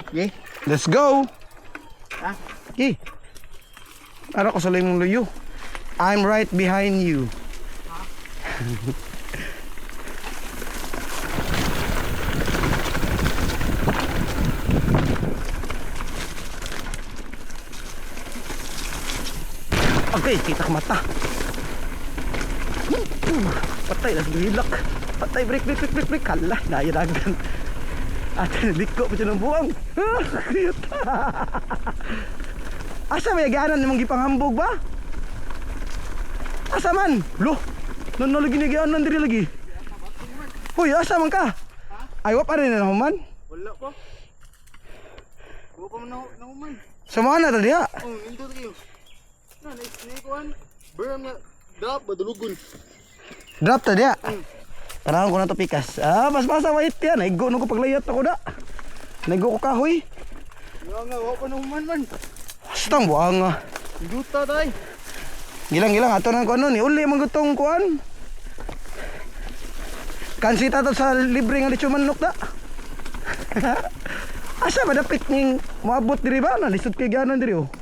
Okay. Let's go. Ah. Okay. Ara ko sa limong luyo. I'm right behind you. Okay, kita ka mata. Patay, nasa gilak. Patay, break. Kalah, nayadagan. At liko pa siya ng buwang. Cute. Asa may aganan namang gipanghambog ba? Asa man? Lo, nanalagi na aganan diri lagi. Hoy, asa man ka? Ay, wa pa rin na man? Wala pa. Wala pa man na man. Samahan na ta diha. Oh, nindot kayo. Na, naikuan. Burn na. Drop, badulugon. Drop ta diha. Tanawan ko na to pikas. Mas masa wait yan. Naigo na ko paglayat ako da. Naigo ko kahoy. Nga, wala pa na man. Stang buang nga. Induta tay. Gilang ato nang kuan ni uli man gutong kuan. Kansita to sa libre nga lechon manok da. Asa ba dapit ning moabot diri ba na lisod kay ganan diri oh.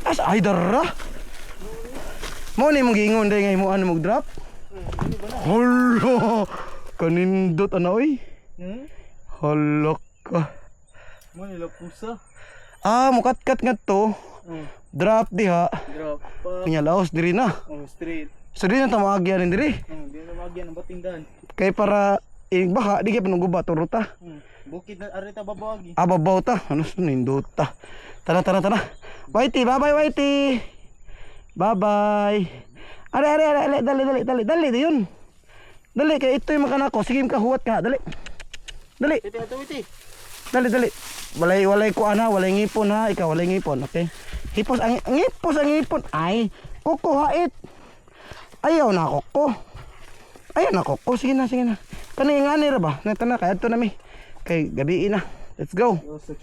Asa ay dara. Mo ni mong giingon day nga himuan mo drop. Hala. Kanindot ana oy. Halak ka. Mo nila pusa. Mukat-kat nga to. Drop diha. Drop pa. Nya laos diri na. Oh, straight. So di na tamagyan diri. Di na magyan ang batingdan. Kay para baka di kay panungguba to ruta. Bukid na arita babawagi. Babaw ta. Ano sa nindot ta. Tara. Whitey, bye-bye Whitey. Bye-bye. Are, dali yun. Dali kay ito yung makana ko. Sige ka huwat ka. Dali. Iti ato iti. Dali. Walay ko ana, walay ngipon ha. Ikaw walay ngipon, okay? Hipos ang ngipon. Ay, kuko hait. Ayaw na koko. Sige na. Kani nga ni ra ba? Nata na kay adto na mi. Kay gabi na. Let's go. Sa